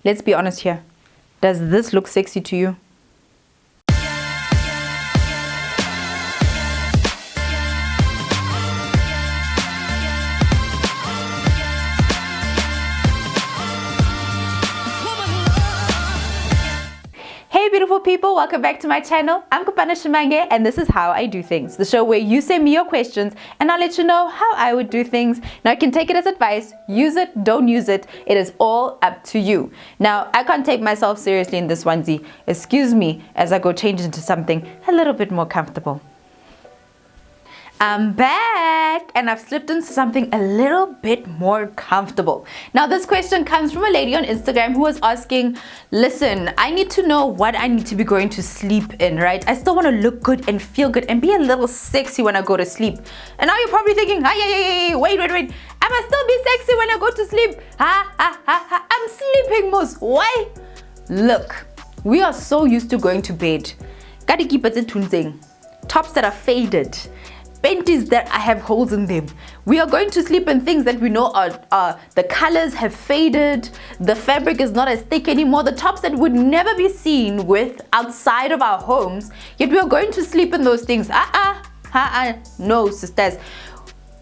Let's be honest here. Does this look sexy to you? Hey beautiful people, welcome back to my channel. I'm Kopano Shimange and this is how I do things. The show where you send me your questions and I'll let you know how I would do things. Now you can take it as advice, use it, don't use it. It is all up to you. Now I can't take myself seriously in this onesie. Excuse me as I go change into something a little bit more comfortable. I'm back and I've slipped into something a little bit more comfortable. Now this question comes from a lady on Instagram who was asking, listen, I need to know what I need to be going to sleep in, right? I still want to look good and feel good and be a little sexy when I go to sleep. And now you're probably thinking, wait, I must still be sexy when I go to sleep. I'm sleeping most. Why? Look, we are so used to going to bed. Gotta keep it tunzing. Tops that are faded. Panties that I have holes in them. We are going to sleep in things that we know are the colors have faded, the fabric is not as thick anymore, the tops that would never be seen with outside of our homes, yet we are going to sleep in those things. No, sisters.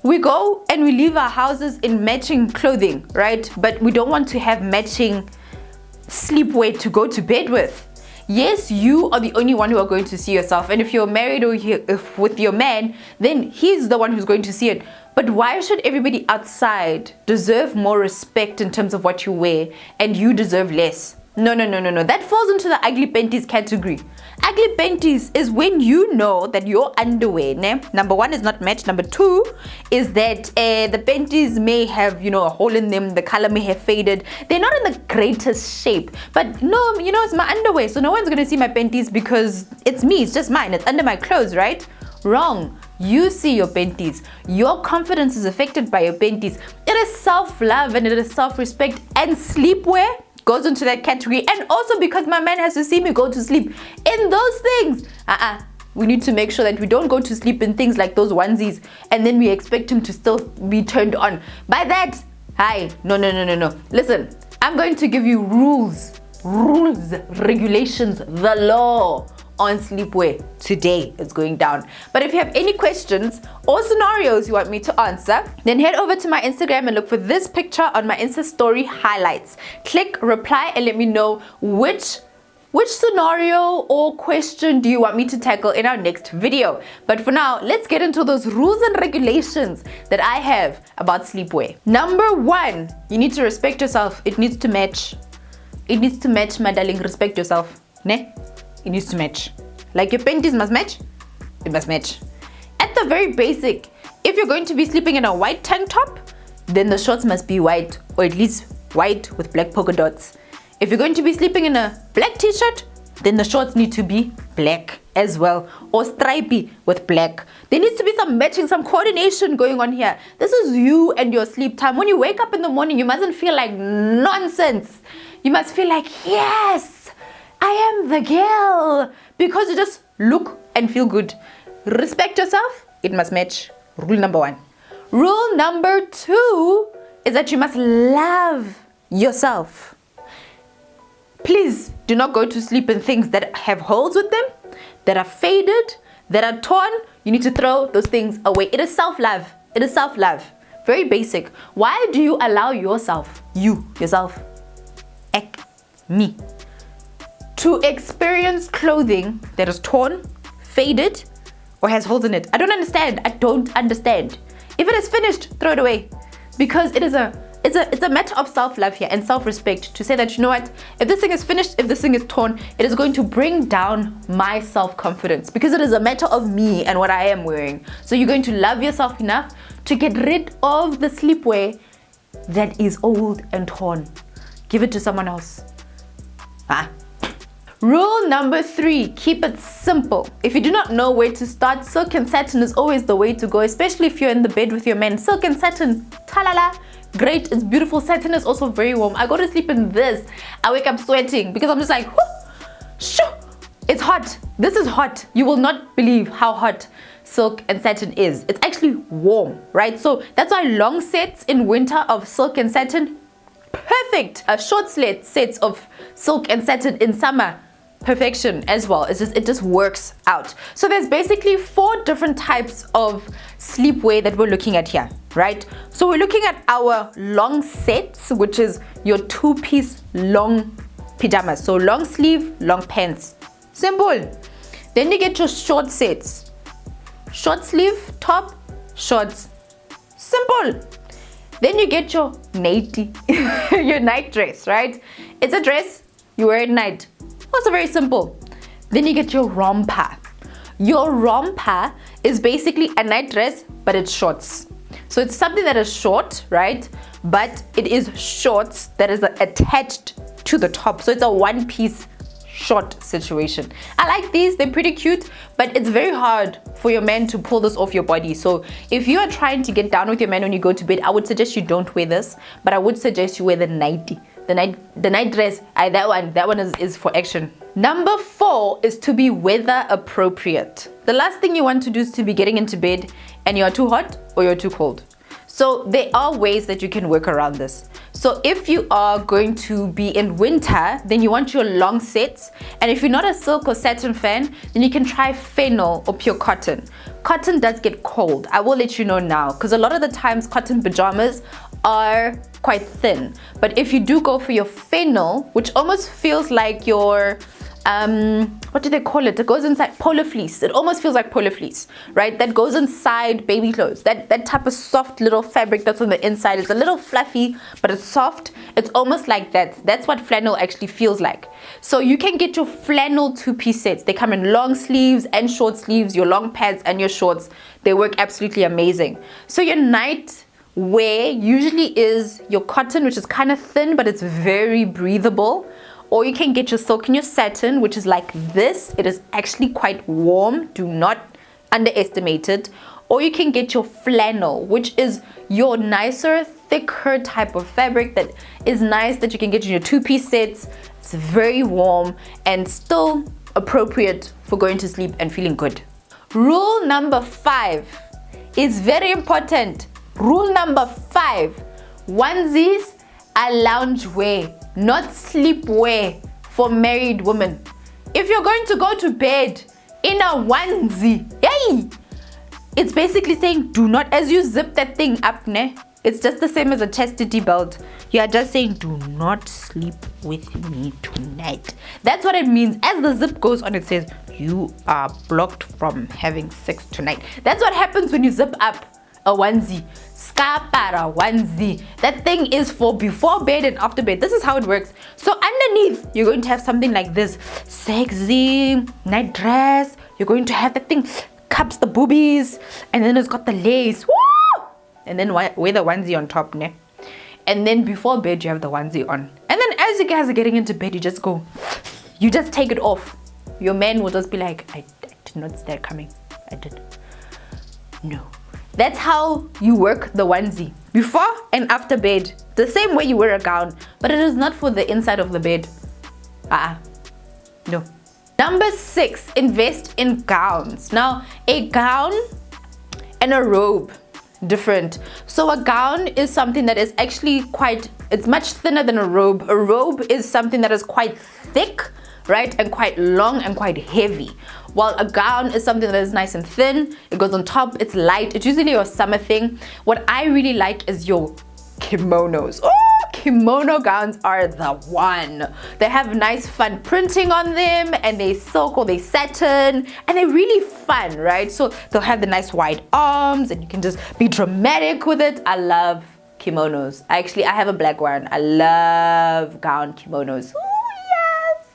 We go and we leave our houses in matching clothing, right? But we don't want to have matching sleepwear to go to bed with. Yes, you are the only one who are going to see yourself, and if you're married or if with your man, then he's the one who's going to see it. But why should everybody outside deserve more respect in terms of what you wear and you deserve less? No. That falls into the ugly panties category. Ugly panties is when you know that your underwear, number one, is not matched. Number two is that the panties may have, a hole in them. The color may have faded. They're not in the greatest shape. But no, it's my underwear. So no one's going to see my panties because it's me. It's just mine. It's under my clothes, right? Wrong. You see your panties. Your confidence is affected by your panties. It is self-love and it is self-respect, and sleepwear goes into that category. And also because my man has to see me go to sleep in those things. We need to make sure that we don't go to sleep in things like those onesies and then we expect him to still be turned on by that. No. Listen, I'm going to give you rules, regulations, the law on sleepwear. Today it's going down. But if you have any questions or scenarios you want me to answer, then head over to my Instagram and look for this picture on my Insta story highlights. Click reply and let me know which scenario or question do you want me to tackle in our next video. But for now, let's get into those rules and regulations that I have about sleepwear. Number one, you need to respect yourself. It needs to match. It needs to match, my darling. Respect yourself. Ne? It needs to match. Like your panties must match, it must match. At the very basic, if you're going to be sleeping in a white tank top, then the shorts must be white, or at least white with black polka dots. If you're going to be sleeping in a black t-shirt, then the shorts need to be black as well, or stripy with black. There needs to be some matching, some coordination going on here. This is you and your sleep time. When you wake up in the morning, you mustn't feel like nonsense. You must feel like, yes, I am the girl, because you just look and feel good. Respect yourself, it must match. Rule number one. Rule number two is that you must love yourself. Please do not go to sleep in things that have holes with them, that are faded, that are torn. You need to throw those things away. It is self-love. It is self-love. Very basic. Why do you allow yourself, yourself, me, to experience clothing that is torn, faded, or has holes in it? I don't understand. I don't understand. If it is finished, throw it away. Because it's a matter of self-love here and self-respect to say that, you know what, if this thing is finished, if this thing is torn, it is going to bring down my self-confidence because it is a matter of me and what I am wearing. So you're going to love yourself enough to get rid of the sleepwear that is old and torn. Give it to someone else. Rule number 3, keep it simple. If you do not know where to start, silk and satin is always the way to go, especially if you're in the bed with your man. Silk and satin, ta-la-la, great, it's beautiful. Satin is also very warm. I go to sleep in this. I wake up sweating because I'm just like, shoo, it's hot. This is hot. You will not believe how hot silk and satin is. It's actually warm, right? So that's why long sets in winter of silk and satin, perfect. Short sets of silk and satin in summer, perfection as well. It just works out. So there's basically 4 different types of sleepwear that we're looking at here, right? So we're looking at our long sets, which is your 2-piece long pajamas. So long sleeve, long pants, simple. Then you get your short sets, short sleeve top, shorts, simple. Then you get your nightie, your night dress, right? It's a dress you wear at night. Also very simple. Then you get your romper. Your romper is basically a night dress, but it's shorts. So it's something that is short, right? But it is shorts that is attached to the top. So it's a 1-piece short situation. I like these, they're pretty cute, but it's very hard for your man to pull this off your body. So if you are trying to get down with your man when you go to bed, I would suggest you don't wear this, but I would suggest you wear the nightie. The night dress, that one is for action. Number 4 is to be weather appropriate. The last thing you want to do is to be getting into bed and you're too hot or you're too cold. So there are ways that you can work around this. So if you are going to be in winter, then you want your long sets. And if you're not a silk or satin fan, then you can try fennel or pure cotton. Cotton does get cold. I will let you know now, because a lot of the times cotton pajamas are quite thin. But if you do go for your fennel, which almost feels like your what do they call it? It goes inside polar fleece. It almost feels like polar fleece, right? That goes inside baby clothes. That type of soft little fabric that's on the inside is a little fluffy, but it's soft. It's almost like that. That's what flannel actually feels like. So you can get your flannel 2-piece sets. They come in long sleeves and short sleeves, your long pants and your shorts. They work absolutely amazing. So your night wear usually is your cotton, which is kind of thin, but it's very breathable. Or you can get your silk and your satin, which is like this. It is actually quite warm. Do not underestimate it. Or you can get your flannel, which is your nicer, thicker type of fabric that is nice, that you can get in your 2-piece sets. It's very warm and still appropriate for going to sleep and feeling good. Rule number 5 is very important. Rule number 5, onesies are loungewear, not sleepwear for married women. If you're going to go to bed in a onesie, yay! It's basically saying do not, as you zip that thing up, ne? It's just the same as a chastity belt. You are just saying do not sleep with me tonight. That's what it means. As the zip goes on, it says you are blocked from having sex tonight. That's what happens when you zip up a onesie. Skapara onesie. That thing is for before bed and after bed. This is how it works. So underneath, you're going to have something like this. Sexy night dress. You're going to have that thing cups the boobies, and then it's got the lace. Woo! And then wear the onesie on top, ne? And then before bed, you have the onesie on. And then as you guys are getting into bed, you just take it off. Your man will just be like, I did not see that coming. I did. No. That's how you work the onesie. Before and after bed. The same way you wear a gown. But it is not for the inside of the bed. No. Number 6, invest in gowns. Now, a gown and a robe, different. So a gown is something that is actually it's much thinner than a robe. A robe is something that is quite thick, right? And quite long and quite heavy. While a gown is something that is nice and thin. It goes on top, it's light. It's usually your summer thing. What I really like is your kimonos. Oh! Kimono gowns are the one. They have nice fun printing on them, and they silk or they satin, and they're really fun, right? So they'll have the nice wide arms, and you can just be dramatic with it. I love kimonos. I have a black one. I love gown kimonos.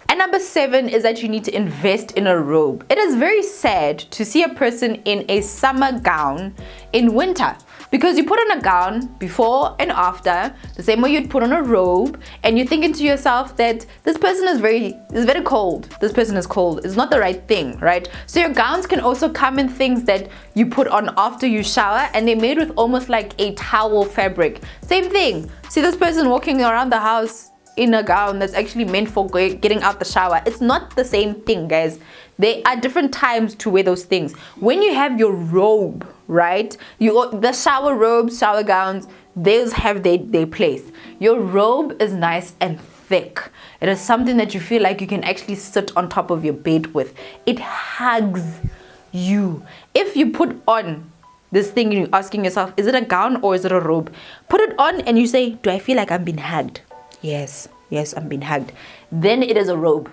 And number 7 is that you need to invest in a robe. It is very sad to see a person in a summer gown in winter, because you put on a gown before and after the same way you'd put on a robe, and you're thinking to yourself that this person is very cold. This person is cold. It's not the right thing, right? So your gowns can also come in things that you put on after you shower, and they're made with almost like a towel fabric. Same thing. See this person walking around the house in a gown that's actually meant for getting out the shower. It's not the same thing, guys. There are different times to wear those things. When you have your robe, right? The shower robes, shower gowns, those have their place. Your robe is nice and thick. It is something that you feel like you can actually sit on top of your bed with. It hugs you. If you put on this thing and you're asking yourself, is it a gown or is it a robe? Put it on and you say, do I feel like I'm being hugged? Yes, I'm being hugged. Then it is a robe.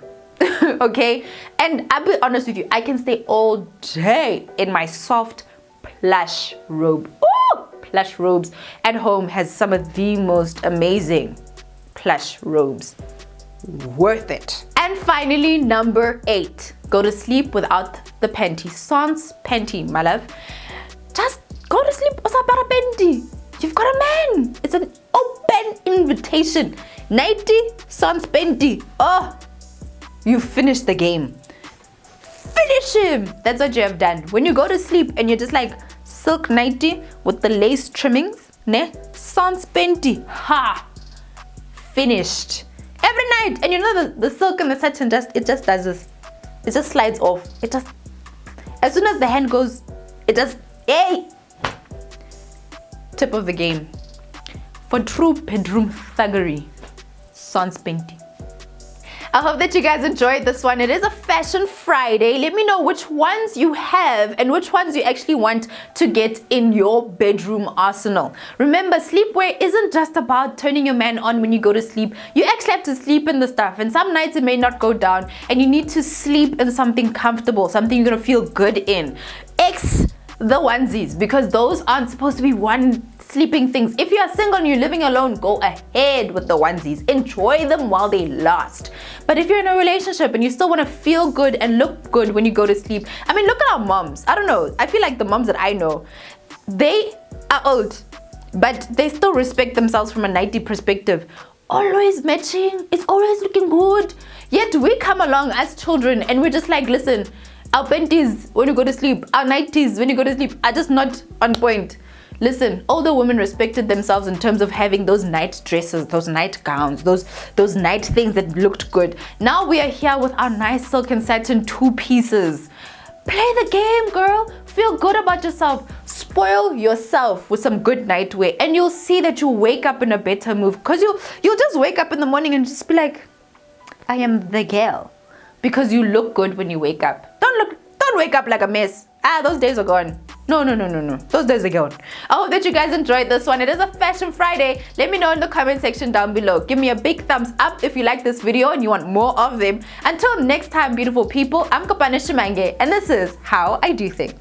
Okay? And I'll be honest with you, I can stay all day in my soft plush robe. Ooh! Plush robes at home has some of the most amazing plush robes. Worth it. And finally, number 8. Go to sleep without the panty. Sans panty, my love. Just go to sleep without a panty. You've got a man. It's an open invitation. Nighty, sans panty. Oh, you finished the game. Finish him. That's what you have done. When you go to sleep and you're just like silk nighty with the lace trimmings, ne? Sans panty. Ha! Finished. Every night. And you know the silk and the satin just does this. It just slides off. It just, as soon as the hand goes, it just, hey! Tip of the game. For true bedroom thuggery, sans panty. I hope that you guys enjoyed this one. It is a Fashion Friday. Let me know which ones you have and which ones you actually want to get in your bedroom arsenal. Remember, sleepwear isn't just about turning your man on when you go to sleep. You actually have to sleep in the stuff, and some nights it may not go down, and you need to sleep in something comfortable, something you're gonna feel good in. X the onesies, because those aren't supposed to be one sleeping things. If you are single and you're living alone, go ahead with the onesies. Enjoy them while they last. But if you're in a relationship and you still want to feel good and look good when you go to sleep, I mean, look at our moms. I don't know. I feel like the moms that I know, they are old, but they still respect themselves from a nighty perspective. Always matching. It's always looking good. Yet we come along as children and we're just like, listen, our panties when you go to sleep, our nighties when you go to sleep are just not on point. Listen, older women respected themselves in terms of having those night dresses, those night gowns, those night things that looked good. Now we are here with our nice silk and satin 2 pieces. Play the game, girl. Feel good about yourself. Spoil yourself with some good nightwear, and you'll see that you'll wake up in a better mood. Because you'll just wake up in the morning and just be like, I am the girl. Because you look good when you wake up. Don't wake up like a mess. Those days are gone. No. Those days are gone. I hope that you guys enjoyed this one. It is a Fashion Friday. Let me know in the comment section down below. Give me a big thumbs up if you like this video and you want more of them. Until next time, beautiful people, I'm Kopano Shimange, and this is How I Do Things.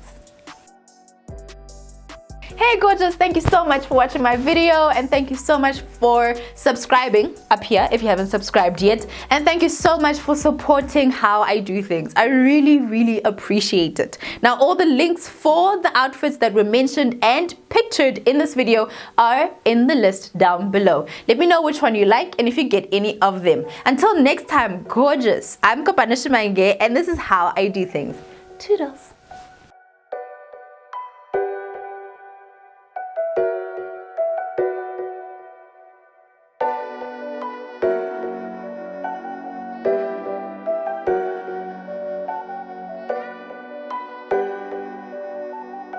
Hey gorgeous, thank you so much for watching my video, and thank you so much for subscribing up here if you haven't subscribed yet, and thank you so much for supporting How I Do Things. I really appreciate it. Now all the links for the outfits that were mentioned and pictured in this video are in the list down below. Let me know which one you like and if you get any of them. Until next time, gorgeous, I'm Kopano Shimange, and this is How I Do Things. Toodles.